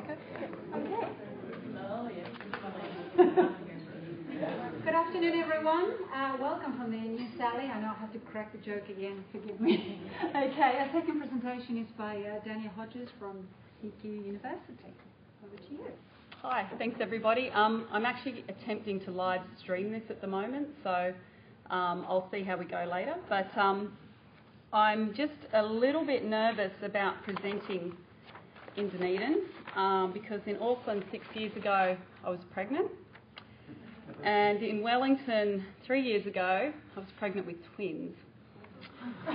Okay. Good afternoon, everyone. Welcome from the New Sally. I know I have to correct the joke again. Forgive me. Okay, our second presentation is by Danya Hodgetts from CQ University. Over to you. Hi, thanks everybody. I'm actually attempting to live stream this at the moment, so I'll see how we go later. But I'm just a little bit nervous about presenting in Dunedin because in Auckland 6 years ago I was pregnant, and in Wellington 3 years ago I was pregnant with twins.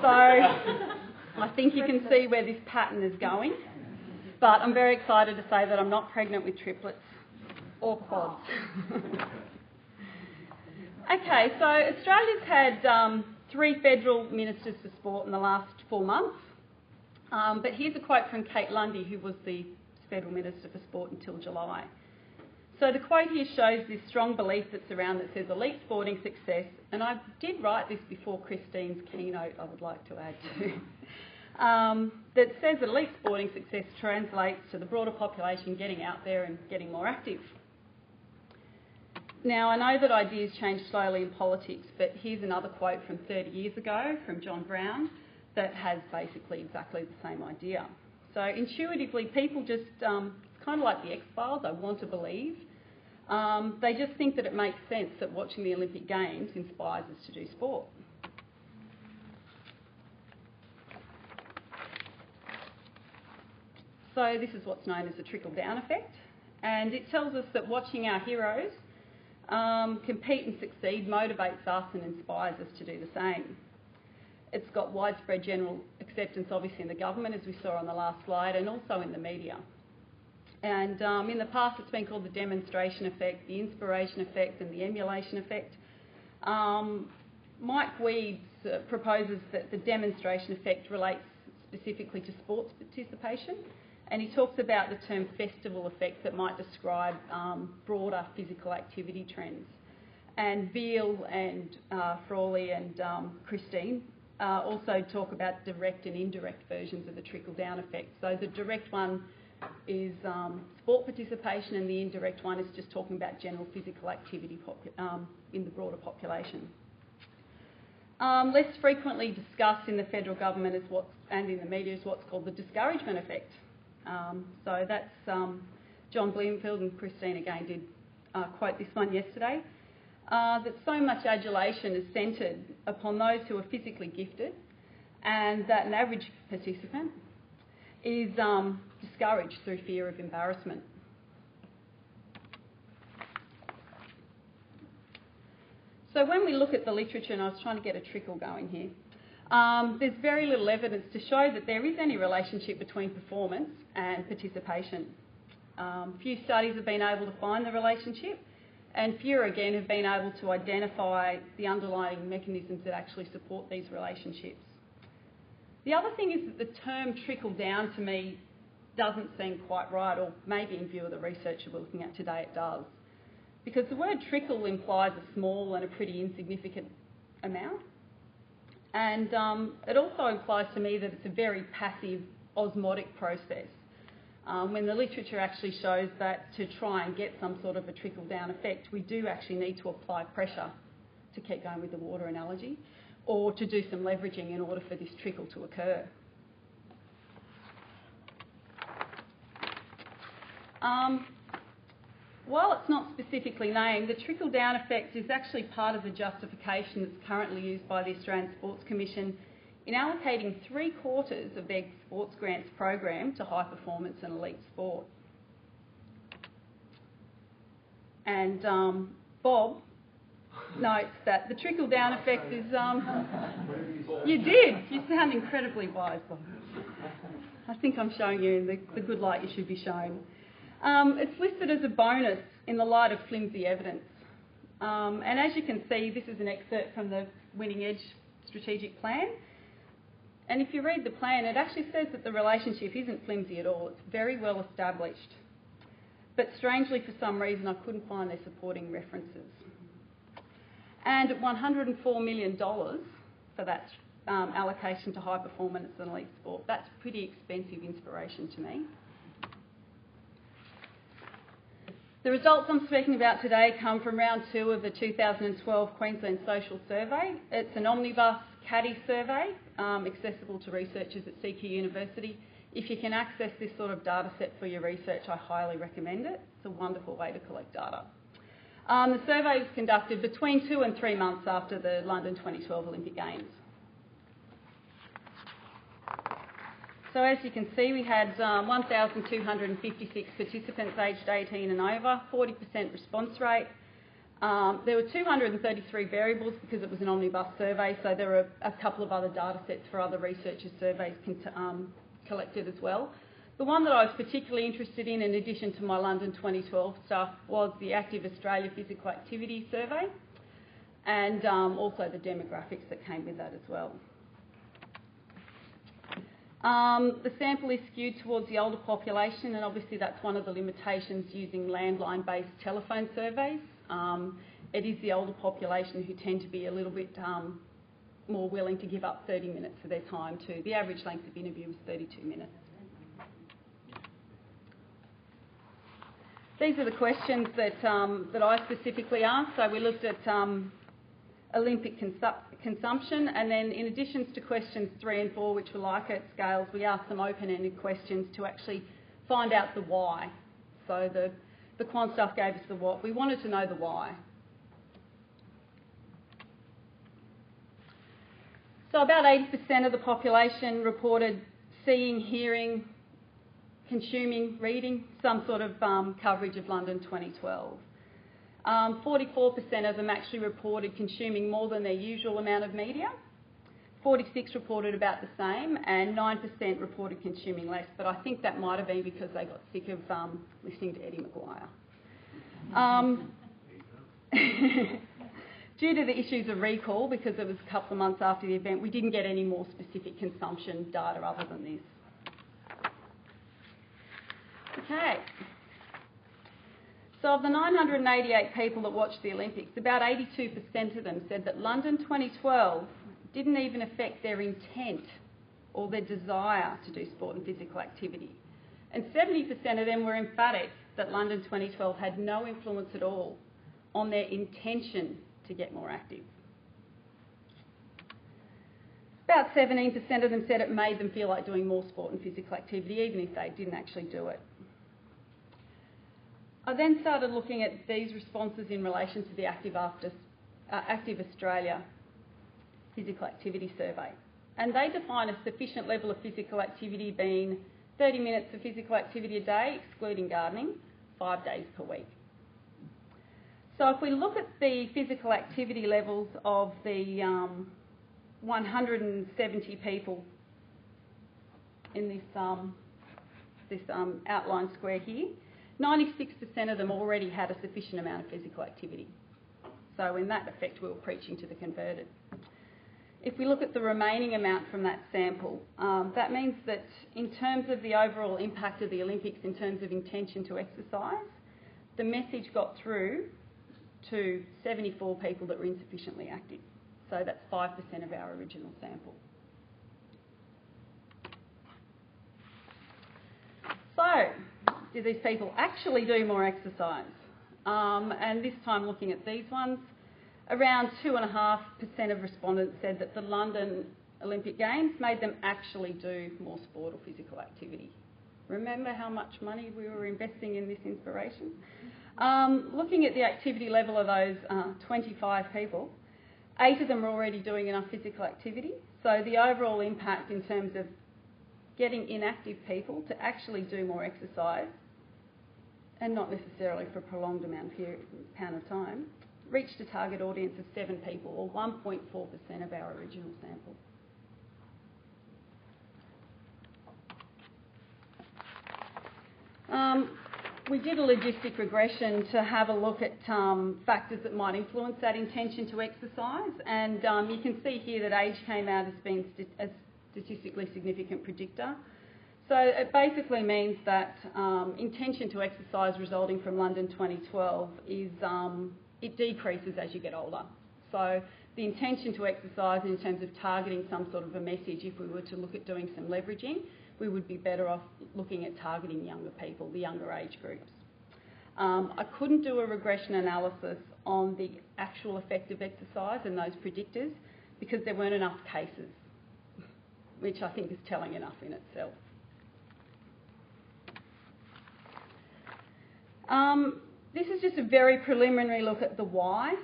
So I think you can see where this pattern is going, but I'm very excited to say that I'm not pregnant with triplets or quads. Okay, so Australia's had 3 federal ministers for sport in the last 4 months. But here's a quote from Kate Lundy, who was the federal minister for sport until July. So the quote here shows this strong belief that's around that says elite sporting success, and I did write this before Christine's keynote, I would like to add to, that says elite sporting success translates to the broader population getting out there and getting more active. Now, I know that ideas change slowly in politics, but here's another quote from 30 years ago from John Brown that has basically exactly the same idea. So intuitively, people just, it's kind of like the X-Files, I want to believe. They just think that it makes sense that watching the Olympic Games inspires us to do sport. So this is what's known as the trickle-down effect, and it tells us that watching our heroes compete and succeed motivates us and inspires us to do the same. It's got widespread general acceptance, obviously, in the government, as we saw on the last slide, and also in the media. And in the past, it's been called the demonstration effect, the inspiration effect, and the emulation effect. Mike Weeds proposes that the demonstration effect relates specifically to sports participation, and he talks about the term festival effect that might describe broader physical activity trends. And Veal and Frawley and Christine also talk about direct and indirect versions of the trickle-down effect. So the direct one is sport participation, and the indirect one is just talking about general physical activity in the broader population. Less frequently discussed in the federal government and in the media is what's called the discouragement effect. So that's John Bloomfield and Christine again did quote this one yesterday. That so much adulation is centred upon those who are physically gifted, and that an average participant is discouraged through fear of embarrassment. So when we look at the literature, and I was trying to get a trickle going here, there's very little evidence to show that there is any relationship between performance and participation. Few studies have been able to find the relationship, and fewer again have been able to identify the underlying mechanisms that actually support these relationships. The other thing is that the term trickle down to me doesn't seem quite right, or maybe in view of the research we're looking at today it does. Because the word trickle implies a small and a pretty insignificant amount. And it also implies to me that it's a very passive osmotic process, when the literature actually shows that to try and get some sort of a trickle-down effect, we do actually need to apply pressure, to keep going with the water analogy, or to do some leveraging in order for this trickle to occur. While it's not specifically named, the trickle-down effect is actually part of the justification that's currently used by the Australian Sports Commission in allocating 3/4 of their sports grants program to high performance and elite sport. And Bob notes that the trickle-down effect is... You did. You sound incredibly wise, Bob. I think I'm showing you in the good light you should be shown. It's listed as a bonus in the light of flimsy evidence. And as you can see, this is an excerpt from the Winning Edge strategic plan. And if you read the plan, it actually says that the relationship isn't flimsy at all. It's very well established. But strangely, for some reason, I couldn't find their supporting references. And at $104 million for that allocation to high performance and elite sport, that's pretty expensive inspiration to me. The results I'm speaking about today come from round 2 of the 2012 Queensland Social Survey. It's an omnibus caddy survey, accessible to researchers at CQ University. If you can access this sort of data set for your research, I highly recommend it. It's a wonderful way to collect data. The survey was conducted between 2 and 3 months after the London 2012 Olympic Games. So as you can see, we had 1,256 participants aged 18 and over, 40% response rate. There were 233 variables because it was an omnibus survey, so there were a couple of other data sets for other researchers' surveys collected as well. The one that I was particularly interested in addition to my London 2012 stuff, was the Active Australia Physical Activity Survey, and also the demographics that came with that as well. The sample is skewed towards the older population, and obviously that's one of the limitations using landline-based telephone surveys. It is the older population who tend to be a little bit more willing to give up 30 minutes of their time too. The average length of interview was 32 minutes. These are the questions that I specifically asked. So we looked at Olympic consumption, and then in addition to questions 3 and 4, which were Likert scales, we asked some open-ended questions to actually find out the why. So the quant stuff gave us the what. We wanted to know the why. So about 80% of the population reported seeing, hearing, consuming, reading some sort of coverage of London 2012. 44% of them actually reported consuming more than their usual amount of media. 46% reported about the same, and 9% reported consuming less, but I think that might have been because they got sick of listening to Eddie Maguire. Due to the issues of recall, because it was a couple of months after the event, we didn't get any more specific consumption data other than this. Okay. So of the 988 people that watched the Olympics, about 82% of them said that London 2012 didn't even affect their intent or their desire to do sport and physical activity. And 70% of them were emphatic that London 2012 had no influence at all on their intention to get more active. About 17% of them said it made them feel like doing more sport and physical activity, even if they didn't actually do it. I then started looking at these responses in relation to the Active Australia Physical Activity Survey. And they define a sufficient level of physical activity being 30 minutes of physical activity a day, excluding gardening, 5 days per week. So if we look at the physical activity levels of the 170 people in this outline square here, 96% of them already had a sufficient amount of physical activity. So in that effect, we were preaching to the converted. If we look at the remaining amount from that sample, that means that in terms of the overall impact of the Olympics in terms of intention to exercise, the message got through to 74 people that were insufficiently active. So that's 5% of our original sample. So, did these people actually do more exercise? And this time looking at these ones, around 2.5% of respondents said that the London Olympic Games made them actually do more sport or physical activity. Remember how much money we were investing in this inspiration? Looking at the activity level of those 25 people, 8 of them were already doing enough physical activity. So the overall impact in terms of getting inactive people to actually do more exercise, and not necessarily for a prolonged amount of time, reached a target audience of 7 people, or 1.4% of our original sample. We did a logistic regression to have a look at factors that might influence that intention to exercise, and you can see here that age came out as being a statistically significant predictor. So it basically means that intention to exercise resulting from London 2012 is it decreases as you get older. So the intention to exercise in terms of targeting some sort of a message, if we were to look at doing some leveraging, we would be better off looking at targeting younger people, the younger age groups. I couldn't do a regression analysis on the actual effect of exercise and those predictors because there weren't enough cases, which I think is telling enough in itself. This is just a very preliminary look at the why.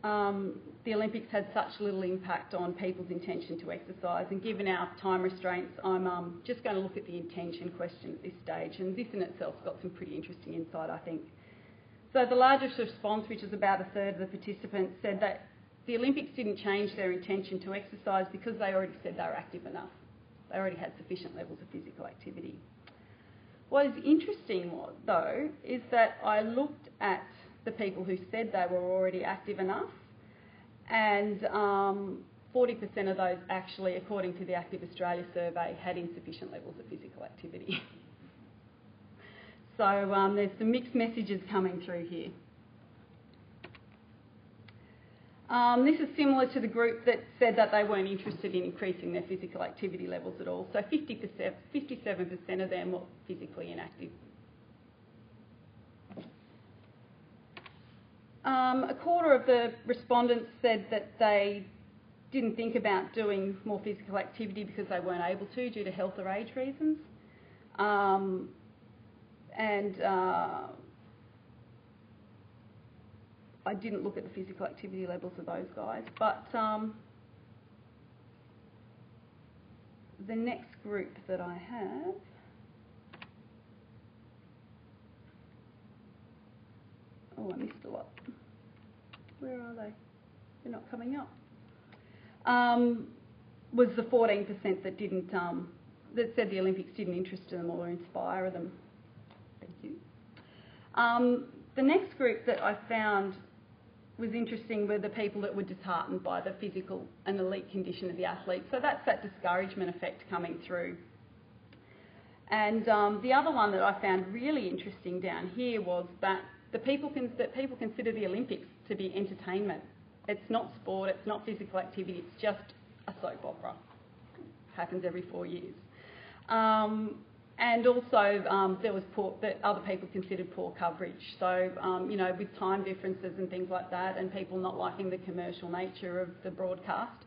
The Olympics had such little impact on people's intention to exercise, and given our time restraints, I'm just going to look at the intention question at this stage, and this in itself's got some pretty interesting insight, I think. So the largest response, which is about a third of the participants, said that the Olympics didn't change their intention to exercise because they already said they were active enough. They already had sufficient levels of physical activity. What is interesting, though, is that I looked at the people who said they were already active enough, and 40% of those actually, according to the Active Australia survey, had insufficient levels of physical activity. So there's some mixed messages coming through here. This is similar to the group that said that they weren't interested in increasing their physical activity levels at all. So 57% of them were physically inactive. A quarter of the respondents said that they didn't think about doing more physical activity because they weren't able to due to health or age reasons. I didn't look at the physical activity levels of those guys, but the next group that I have I missed a lot. Where are they? They're not coming up. Was the 14% that didn't, that said the Olympics didn't interest them or inspire them. Thank you. The next group that I found was interesting were the people that were disheartened by the physical and elite condition of the athlete. So that's that discouragement effect coming through. And the other one that I found really interesting down here was that people consider the Olympics to be entertainment. It's not sport, it's not physical activity, it's just a soap opera. Happens every 4 years. And also there was that other people considered poor coverage. So, you know, with time differences and things like that, and people not liking the commercial nature of the broadcast,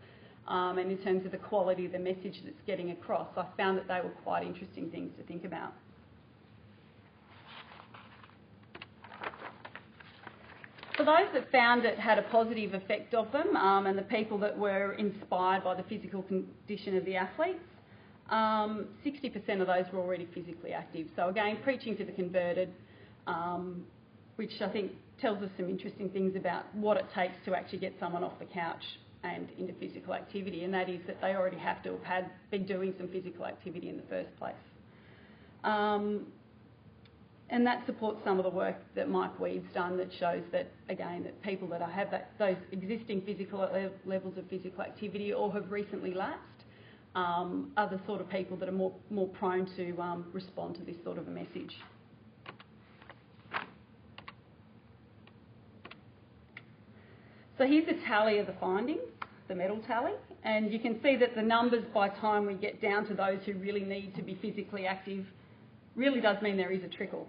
and in terms of the quality of the message that's getting across, I found that they were quite interesting things to think about. For those that found it had a positive effect of them, and the people that were inspired by the physical condition of the athletes, 60% of those were already physically active. So again, preaching to the converted, which I think tells us some interesting things about what it takes to actually get someone off the couch and into physical activity, and that is that they already have to have been doing some physical activity in the first place. And that supports some of the work that Mike Weave's done that shows that, again, that people that have those existing physical levels of physical activity or have recently lapsed are the sort of people that are more prone to respond to this sort of a message. So here's a tally of the findings, the medal tally, and you can see that the numbers by time we get down to those who really need to be physically active really does mean there is a trickle.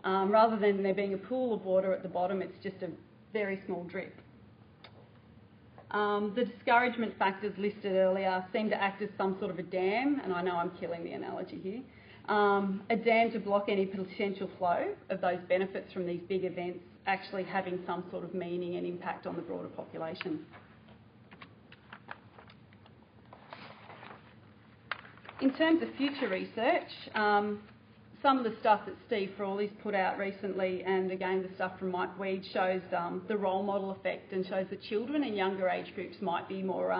Rather than there being a pool of water at the bottom, it's just a very small drip. The discouragement factors listed earlier seem to act as some sort of a dam, and I know I'm killing the analogy here, a dam to block any potential flow of those benefits from these big events actually having some sort of meaning and impact on the broader population. In terms of future research, some of the stuff that Steve Frawley's put out recently, and again the stuff from Mike Weed, shows the role model effect and shows that children in younger age groups might be more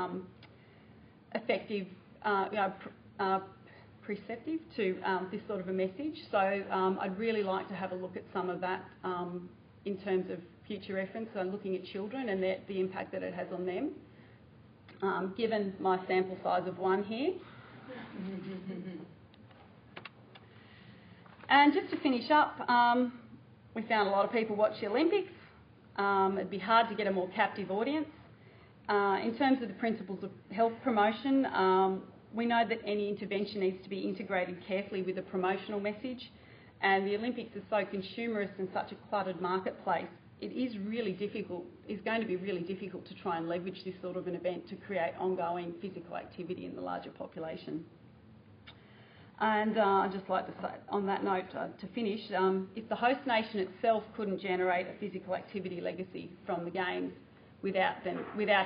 effective, perceptive to this sort of a message. So I'd really like to have a look at some of that in terms of future reference, so looking at children and the impact that it has on them. Given my sample size of 1 here. And just to finish up, we found a lot of people watch the Olympics. It'd be hard to get a more captive audience. In terms of the principles of health promotion, we know that any intervention needs to be integrated carefully with a promotional message, and the Olympics is so consumerist and such a cluttered marketplace, it is going to be really difficult to try and leverage this sort of an event to create ongoing physical activity in the larger population. And I'd just like to say, on that note, to finish, if the host nation itself couldn't generate a physical activity legacy from the Games without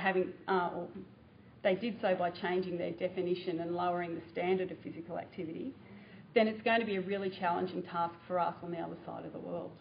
having, or they did so by changing their definition and lowering the standard of physical activity, then it's going to be a really challenging task for us on the other side of the world.